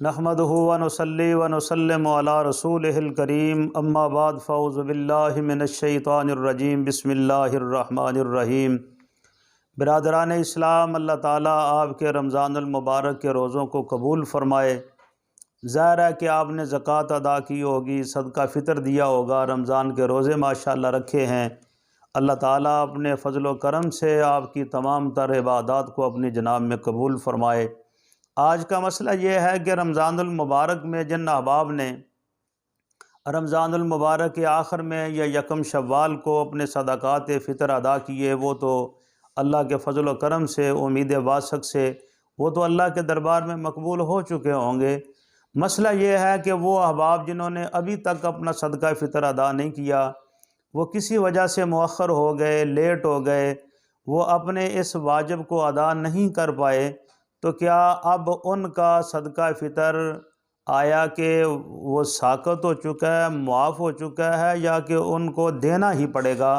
نحمدہ و نصلی و نسلم علی رسولہ الکریم، اما بعد فاعوذ باللہ من الشیطان الرجیم، بسم اللہ الرحمن الرحیم۔ برادران اسلام، اللہ تعالیٰ آپ کے رمضان المبارک کے روزوں کو قبول فرمائے۔ ظاہر ہے کہ آپ نے زکوٰۃ ادا کی ہوگی، صدقہ فطر دیا ہوگا، رمضان کے روزے ماشاءاللہ رکھے ہیں۔ اللہ تعالیٰ اپنے فضل و کرم سے آپ کی تمام تر عبادات کو اپنی جناب میں قبول فرمائے۔ آج کا مسئلہ یہ ہے کہ رمضان المبارک میں جن احباب نے رمضان المبارک کے آخر میں یا یکم شوال کو اپنے صدقات فطر ادا کیے، وہ تو اللہ کے فضل و کرم سے، امید واسق سے، وہ تو اللہ کے دربار میں مقبول ہو چکے ہوں گے۔ مسئلہ یہ ہے کہ وہ احباب جنہوں نے ابھی تک اپنا صدقہ فطر ادا نہیں کیا، وہ کسی وجہ سے مؤخر ہو گئے، لیٹ ہو گئے، وہ اپنے اس واجب کو ادا نہیں کر پائے، تو کیا اب ان کا صدقہ فطر آیا کہ وہ ساقط ہو چکا ہے، معاف ہو چکا ہے، یا کہ ان کو دینا ہی پڑے گا؟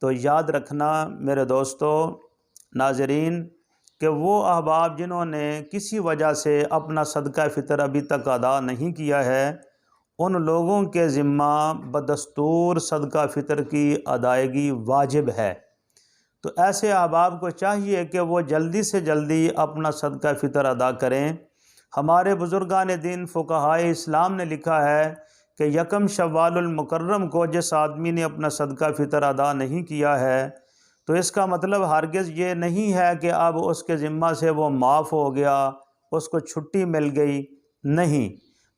تو یاد رکھنا میرے دوستو، ناظرین، کہ وہ احباب جنہوں نے کسی وجہ سے اپنا صدقہ فطر ابھی تک ادا نہیں کیا ہے، ان لوگوں کے ذمہ بدستور صدقہ فطر کی ادائیگی واجب ہے۔ تو ایسے احباب کو چاہیے کہ وہ جلدی سے جلدی اپنا صدقہ فطر ادا کریں۔ ہمارے بزرگان دین فقہائے اسلام نے لکھا ہے کہ یکم شوال المکرم کو جس آدمی نے اپنا صدقہ فطر ادا نہیں کیا ہے، تو اس کا مطلب ہرگز یہ نہیں ہے کہ اب اس کے ذمہ سے وہ معاف ہو گیا، اس کو چھٹی مل گئی، نہیں،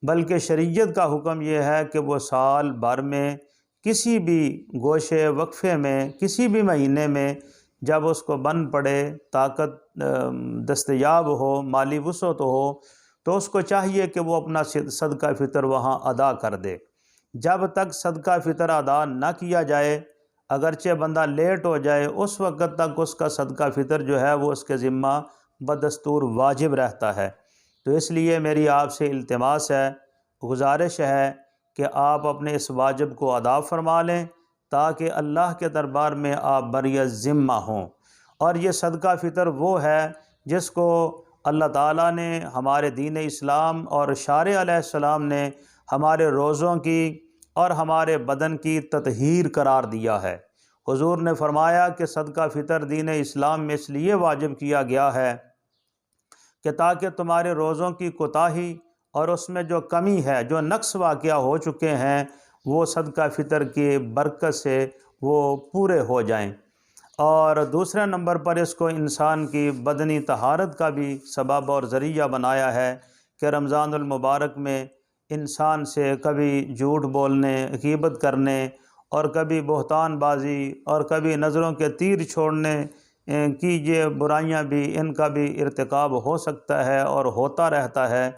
بلکہ شریعت کا حکم یہ ہے کہ وہ سال بھر میں کسی بھی گوشے وقفے میں، کسی بھی مہینے میں جب اس کو بن پڑے، طاقت دستیاب ہو، مالی وسعت ہو، تو اس کو چاہیے کہ وہ اپنا صدقہ فطر وہاں ادا کر دے۔ جب تک صدقہ فطر ادا نہ کیا جائے، اگرچہ بندہ لیٹ ہو جائے، اس وقت تک اس کا صدقہ فطر جو ہے وہ اس کے ذمہ بدستور واجب رہتا ہے۔ تو اس لیے میری آپ سے التماس ہے، گزارش ہے کہ آپ اپنے اس واجب کو ادا فرما لیں، تاکہ اللہ کے دربار میں آپ بری ذمہ ہوں۔ اور یہ صدقہ فطر وہ ہے جس کو اللہ تعالیٰ نے ہمارے دین اسلام اور شارع علیہ السلام نے ہمارے روزوں کی اور ہمارے بدن کی تطہیر قرار دیا ہے۔ حضور نے فرمایا کہ صدقہ فطر دین اسلام میں اس لیے واجب کیا گیا ہے کہ تاکہ تمہارے روزوں کی کوتاہی اور اس میں جو کمی ہے، جو نقص واقع ہو چکے ہیں، وہ صدقہ فطر کی برکت سے وہ پورے ہو جائیں۔ اور دوسرے نمبر پر اس کو انسان کی بدنی طہارت کا بھی سبب اور ذریعہ بنایا ہے کہ رمضان المبارک میں انسان سے کبھی جھوٹ بولنے، غیبت کرنے، اور کبھی بہتان بازی، اور کبھی نظروں کے تیر چھوڑنے کی یہ برائیاں بھی، ان کا بھی ارتکاب ہو سکتا ہے اور ہوتا رہتا ہے۔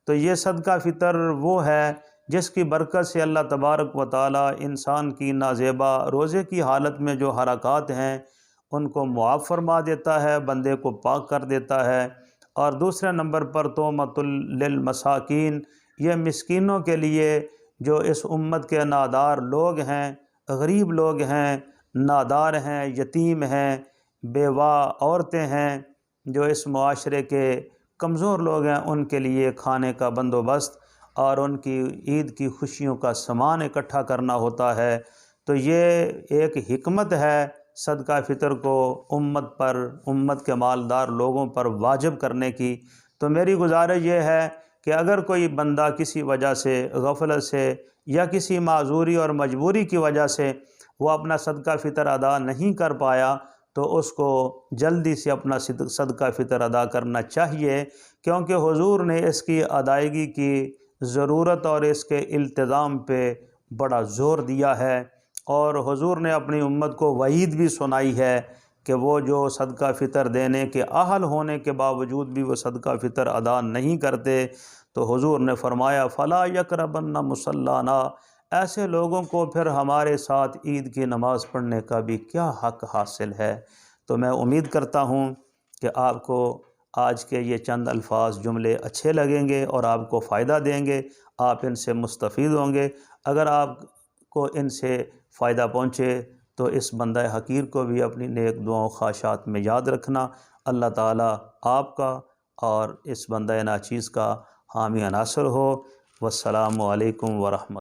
تو یہ صدقہ فطر وہ ہے جس کی برکت سے اللہ تبارک و تعالی انسان کی نازیبا روزے کی حالت میں جو حرکات ہیں ان کو معاف فرما دیتا ہے، بندے کو پاک کر دیتا ہے۔ اور دوسرے نمبر پر تومۃ للمساکین، یہ مسکینوں کے لیے جو اس امت کے نادار لوگ ہیں، غریب لوگ ہیں، نادار ہیں، یتیم ہیں، بیوہ عورتیں ہیں، جو اس معاشرے کے کمزور لوگ ہیں، ان کے لیے کھانے کا بندوبست اور ان کی عید کی خوشیوں کا سامان اکٹھا کرنا ہوتا ہے۔ تو یہ ایک حکمت ہے صدقہ فطر کو امت پر، امت کے مالدار لوگوں پر واجب کرنے کی۔ تو میری گزارش یہ ہے کہ اگر کوئی بندہ کسی وجہ سے، غفلت سے یا کسی معذوری اور مجبوری کی وجہ سے وہ اپنا صدقہ فطر ادا نہیں کر پایا، تو اس کو جلدی سے اپنا صدقہ فطر ادا کرنا چاہیے، کیونکہ حضور نے اس کی ادائیگی کی ضرورت اور اس کے التزام پہ بڑا زور دیا ہے۔ اور حضور نے اپنی امت کو وعید بھی سنائی ہے کہ وہ جو صدقہ فطر دینے کے اہل ہونے کے باوجود بھی وہ صدقہ فطر ادا نہیں کرتے، تو حضور نے فرمایا فلا یقربن مصلانا، ایسے لوگوں کو پھر ہمارے ساتھ عید کی نماز پڑھنے کا بھی کیا حق حاصل ہے۔ تو میں امید کرتا ہوں کہ آپ کو آج کے یہ چند الفاظ، جملے اچھے لگیں گے اور آپ کو فائدہ دیں گے، آپ ان سے مستفید ہوں گے۔ اگر آپ کو ان سے فائدہ پہنچے تو اس بندہ حقیر کو بھی اپنی نیک دعاؤں خواہشات میں یاد رکھنا۔ اللہ تعالیٰ آپ کا اور اس بندہ ناچیز کا حامی عناصر ہو۔ والسلام علیکم ورحمۃ